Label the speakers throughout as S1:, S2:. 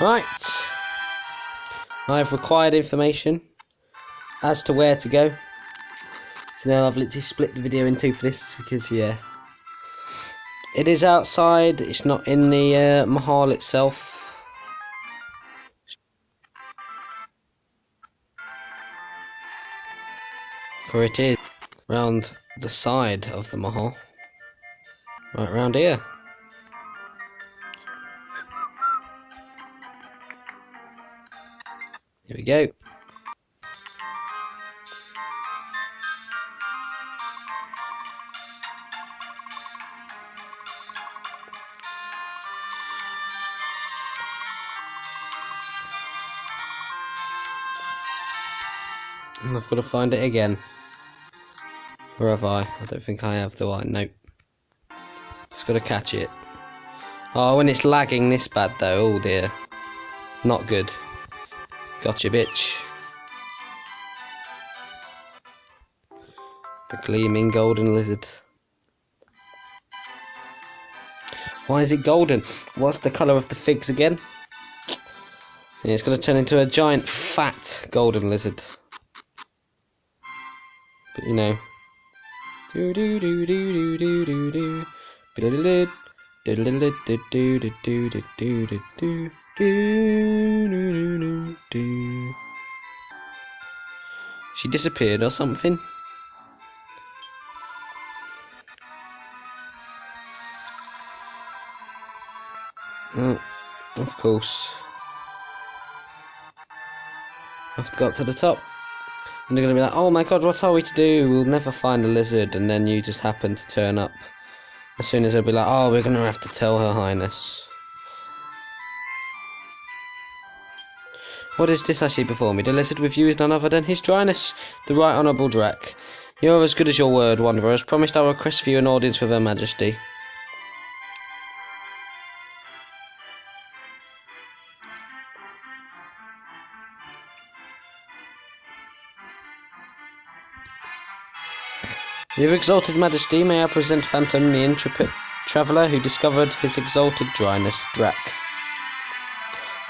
S1: Right, I've required information as to where to go. So now I've literally split the video in two for this because, yeah, it is outside, it's not in the mahal itself. For it is round the side of the mahal. Right round here. Here we go. And I've got to find it again. Where have I? I don't think I have, do I? Nope. Just got to catch it. Oh, when it's lagging this bad though, oh dear. Not good. Gotcha, bitch. The gleaming golden lizard. Why is it golden? What's the colour of the figs again? Yeah, it's going to turn into a giant fat golden lizard. But you know. Do do do do do do do do. She disappeared or something? Of course. I've got to the top. And they're going to be like, oh my god, what are we to do? We'll never find a lizard. And then you just happen to turn up. As soon as they'll be like, oh, we're going to have to tell Her Highness. What is this I see before me? The lizard with you is none other than His Dryness, the Right Honourable Drac. You are as good as your word, Wanderer. As promised, I will request for you an audience with Her Majesty. Your exalted majesty, may I present Phantom, the intrepid traveller who discovered his exalted dryness, Drac.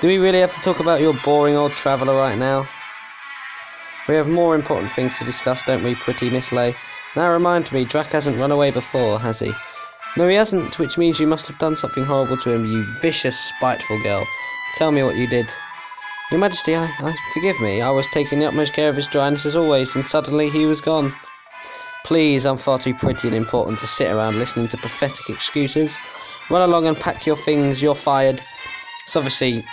S1: Do we really have to talk about your boring old traveller right now? We have more important things to discuss, don't we, pretty Miss Lay? Now remind me, Drac hasn't run away before, has he? No, he hasn't, which means you must have done something horrible to him, you vicious, spiteful girl. Tell me what you did. Your Majesty, forgive me, I was taking the utmost care of his dryness as always, and suddenly he was gone. Please, I'm far too pretty and important to sit around listening to pathetic excuses. Run along and pack your things, you're fired. So obviously,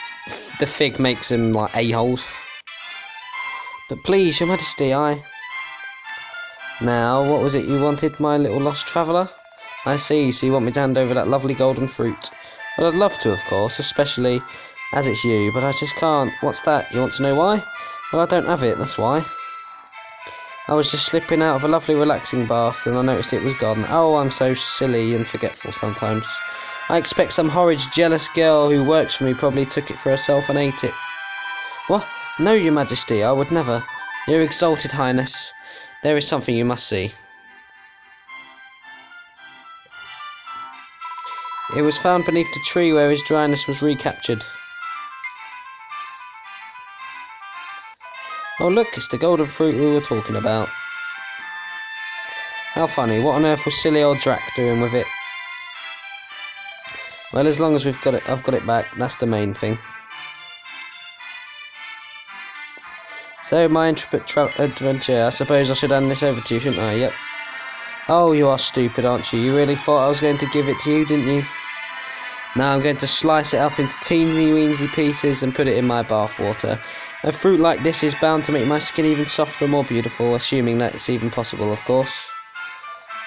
S1: the fig makes them like a-holes. But please, Your Majesty, Now, what was it you wanted, my little lost traveller? I see, so you want me to hand over that lovely golden fruit. Well, I'd love to, of course, especially as it's you, but I just can't. What's that? You want to know why? Well, I don't have it, that's why. I was just slipping out of a lovely relaxing bath and I noticed it was gone. Oh, I'm so silly and forgetful sometimes. I expect some horrid jealous girl who works for me probably took it for herself and ate it. What? No, Your Majesty, I would never. Your exalted highness, there is something you must see. It was found beneath the tree where his dryness was recaptured. Oh look, it's the golden fruit we were talking about. How funny, what on earth was silly old Drac doing with it? Well, as long as I've got it back, that's the main thing. So, my intrepid adventure, I suppose I should hand this over to you, shouldn't I? Yep. Oh, you are stupid, aren't you? You really thought I was going to give it to you, didn't you? Now I'm going to slice it up into teensy-weensy pieces and put it in my bath water. A fruit like this is bound to make my skin even softer and more beautiful, assuming that it's even possible, of course.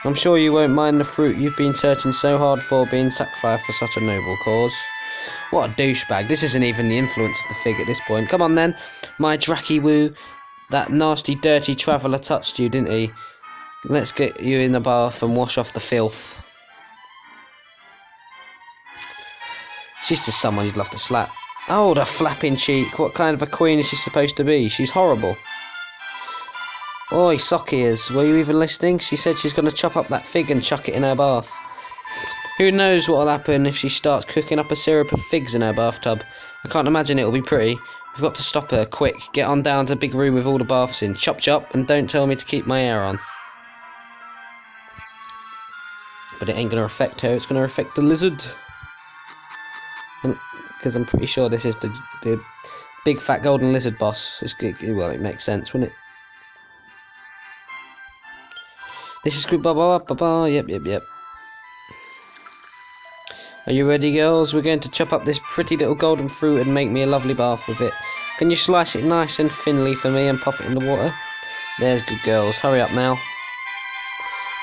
S1: I'm sure you won't mind the fruit you've been searching so hard for being sacrificed for such a noble cause. What a douchebag. This isn't even the influence of the fig at this point. Come on then, my Dracky-woo. That nasty, dirty traveller touched you, didn't he? Let's get you in the bath and wash off the filth. She's just someone you'd love to slap. Oh, the flapping cheek. What kind of a queen is she supposed to be? She's horrible. Oi, sock ears. Were you even listening? She said she's going to chop up that fig and chuck it in her bath. Who knows what'll happen if she starts cooking up a syrup of figs in her bathtub. I can't imagine it'll be pretty. We've got to stop her, quick. Get on down to the big room with all the baths in. Chop chop, and don't tell me to keep my hair on. But it ain't going to affect her, it's going to affect the lizard. Because I'm pretty sure this is the big fat golden lizard boss. Well, it makes sense, wouldn't it? This is Squid Baba. Yep. Are you ready, girls? We're going to chop up this pretty little golden fruit and make me a lovely bath with it. Can you slice it nice and thinly for me and pop it in the water? There's good girls. Hurry up now.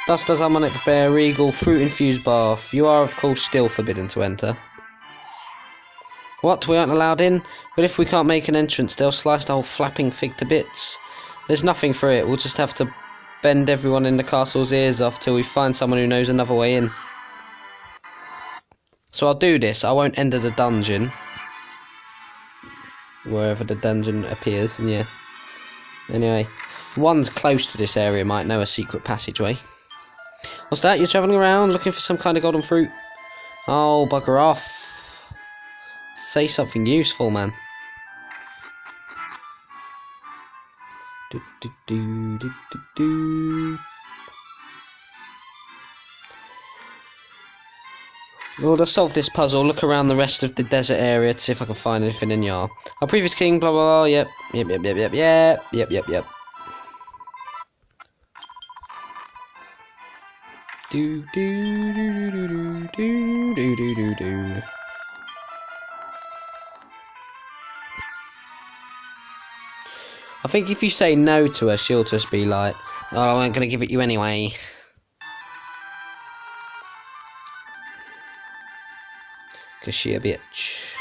S1: Thus does Harmonic prepare a regal fruit-infused bath. You are, of course, still forbidden to enter. What? We aren't allowed in? But if we can't make an entrance, they'll slice the whole flapping fig to bits. There's nothing for it. We'll just have to bend everyone in the castle's ears off till we find someone who knows another way in. So I'll do this. I won't enter the dungeon. Wherever the dungeon appears, and yeah. Anyway, one's close to this area might know a secret passageway. What's that? You're travelling around looking for some kind of golden fruit? Oh, bugger off. Say something useful, man. Well, to solve this puzzle, look around the rest of the desert area to see if I can find anything in Yar. Our previous king, blah blah blah, yep. Do. I think if you say no to her, she'll just be like, oh, I ain't gonna give it you anyway. Cause she a bitch.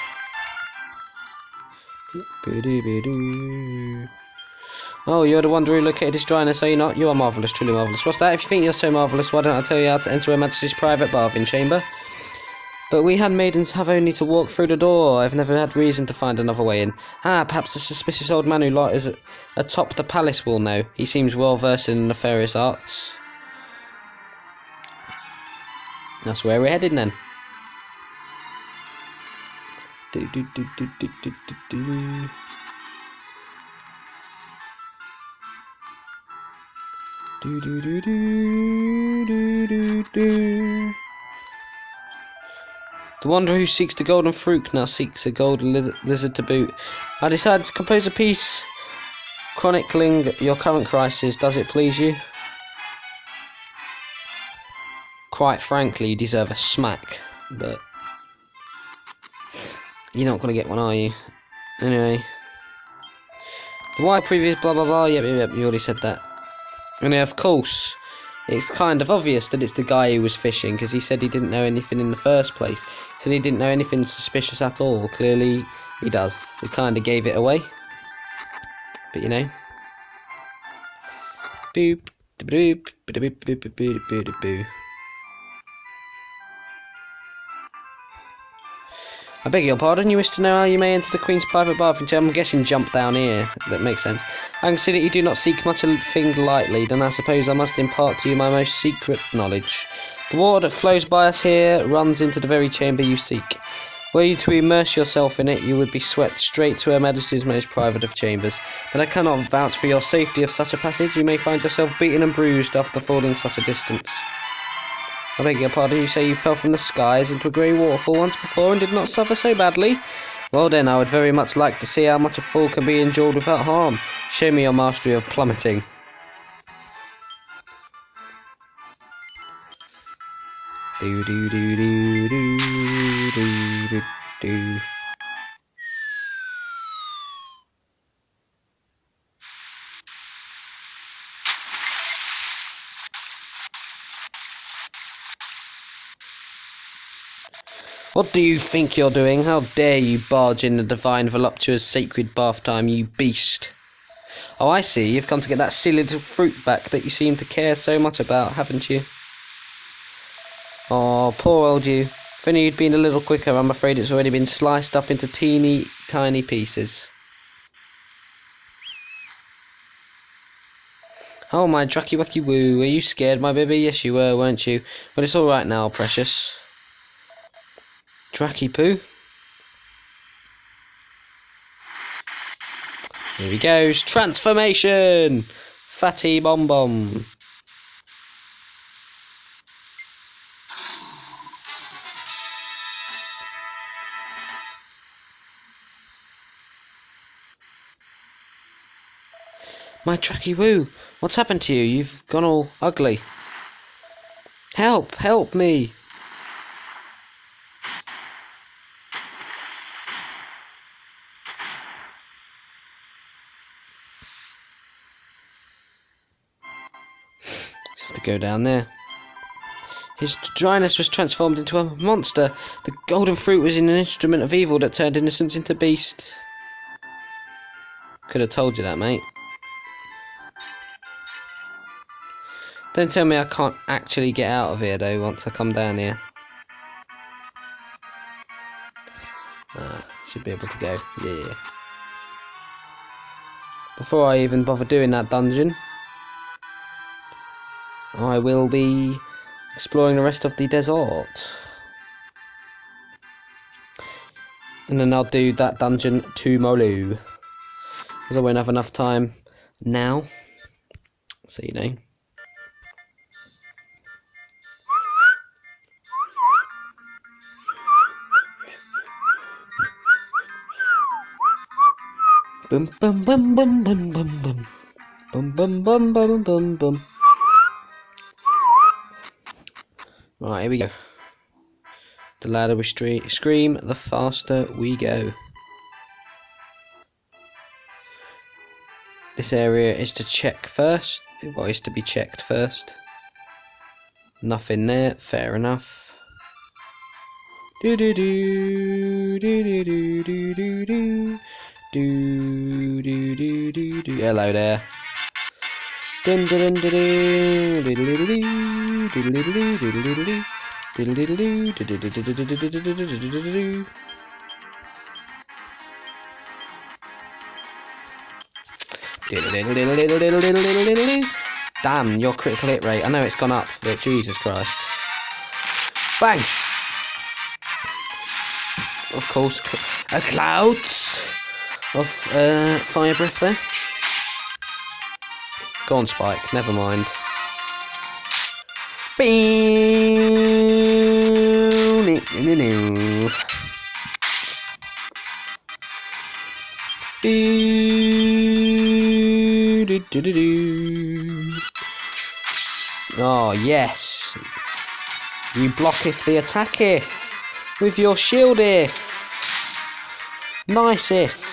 S1: Oh, you're the one who located his dryness, are you not? You are marvellous, truly marvellous. What's that? If you think you're so marvellous, why don't I tell you how to enter Her Majesty's private bathing chamber? But we handmaidens have only to walk through the door. I've never had reason to find another way in. Ah, perhaps the suspicious old man who lies atop the palace will know. He seems well versed in nefarious arts. That's where we're headed then. The wanderer who seeks the golden fruit now seeks a golden lizard to boot. I decided to compose a piece chronicling your current crisis. Does it please you? Quite frankly, you deserve a smack, but you're not going to get one, are you? Anyway. The why previous blah blah blah, yep, you already said that. And of course, it's kind of obvious that it's the guy who was fishing, because he said he didn't know anything in the first place. He said he didn't know anything suspicious at all. Clearly, he does. They kind of gave it away. But you know. Boop, boop, boop, boop, boop, boop, boop, boop. I beg your pardon, you wish to know how you may enter the Queen's private bathing chamber? I'm guessing jump down here. That makes sense. I can see that you do not seek much a thing lightly, then I suppose I must impart to you my most secret knowledge. The water that flows by us here runs into the very chamber you seek. Were you to immerse yourself in it, you would be swept straight to Her Majesty's most private of chambers. But I cannot vouch for your safety of such a passage. You may find yourself beaten and bruised after falling such a distance. I beg your pardon, you say you fell from the skies into a grey waterfall once before and did not suffer so badly? Well then, I would very much like to see how much a fall can be endured without harm. Show me your mastery of plummeting. Do do do do do do do do. What do you think you're doing? How dare you barge in the divine voluptuous sacred bath time, you beast? Oh, I see, you've come to get that silly little fruit back that you seem to care so much about, haven't you? Oh, poor old you. If only you'd been a little quicker, I'm afraid it's already been sliced up into teeny, tiny pieces. Oh, my drucky wucky woo, were you scared, my baby? Yes, you were, weren't you? But it's alright now, precious. Dracky poo. Here he goes. Transformation! Fatty Bomb Bomb. My Dracky Woo, what's happened to you? You've gone all ugly. Help! Help me! Just have to go down there. His dryness was transformed into a monster. The golden fruit was an instrument of evil that turned innocence into beast. Could have told you that, mate. Don't tell me I can't actually get out of here, though, once I come down here. Should be able to go. Yeah. Before I even bother doing that dungeon, I will be exploring the rest of the desert. And then I'll do that dungeon tomorrow. Because I won't have enough time now. So, you know. Bum bum bum bum bum bum bum. Bum bum bum bum bum bum. Right, here we go. The louder we scream, the faster we go. This area is to check first. Well, is to be checked first. Nothing there, fair enough. Do do do do do do do do do do do do do do. Hello there. Dun dun dun dun dun dun dun. Damn, your critical hit rate. I know it's gone up, but Jesus Christ. Bang! Of course, a cloud of fire breath there. Go on, Spike, never mind. Oh, yes. You blocketh the attacketh with your shieldeth. Nice-if.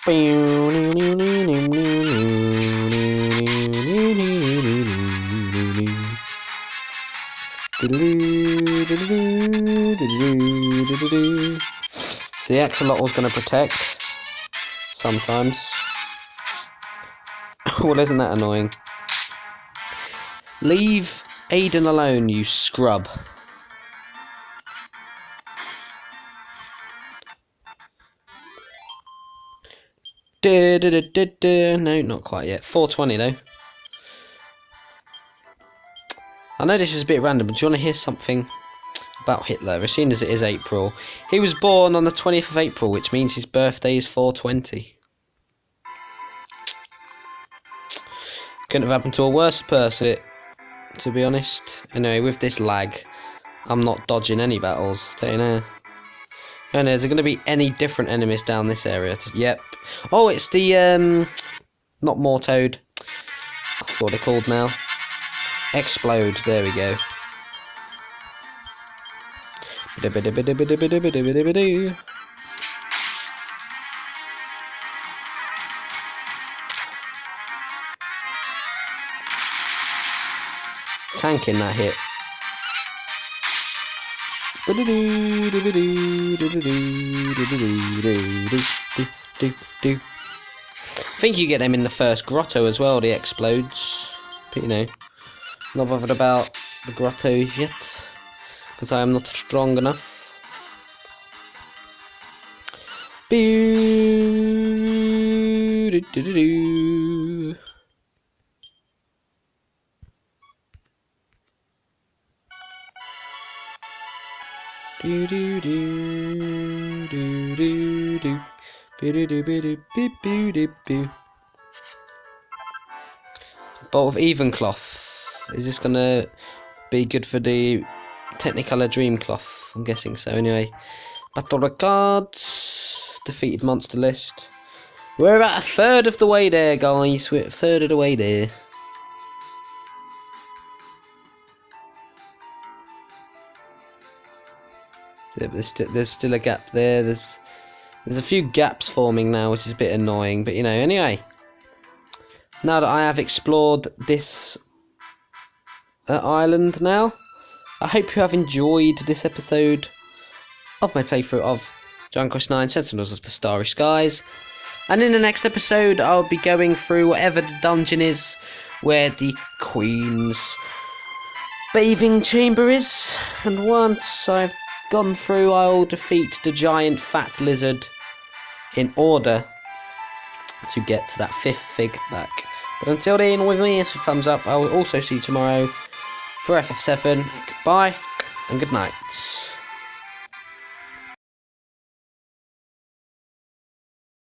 S1: So the axolotl going to protect sometimes. Well, isn't that annoying? Leave Aiden alone, you scrub. No, not quite yet. 420 though. I know this is a bit random, but do you want to hear something about Hitler? As soon as it is April, he was born on the 20th of April, which means his birthday is 420. Couldn't have happened to a worse person, to be honest. Anyway, with this lag, I'm not dodging any battles. Tell you now. And is there going to be any different enemies down this area? Yep. Oh, it's the not Mortoad. I forgot what they're called now. Explode. There we go. Tanking that hit. I think you get them in the first grotto as well, the explodes. But you know, not bothered about the grotto yet, because I am not strong enough. Do do do do do do. Boo do do boo do boo boo do boo. Bolt of even cloth. Is this gonna be good for the Technicolor Dream cloth? I'm guessing so. Anyway, battle records. Defeated monster list. We're about a third of the way there, guys. We're a third of the way there. There's still a gap there. There's a few gaps forming now, which is a bit annoying. But you know, anyway. Now that I have explored this island now, I hope you have enjoyed this episode of my playthrough of Dragon Quest IX Sentinels of the Starry Skies. And in the next episode, I'll be going through whatever the dungeon is where the Queen's bathing chamber is. And once I've gone through, I'll defeat the giant fat lizard in order to get to that 5th fig back. But until then, with me, it's a thumbs up. I will also see you tomorrow for FF7. Goodbye and good night.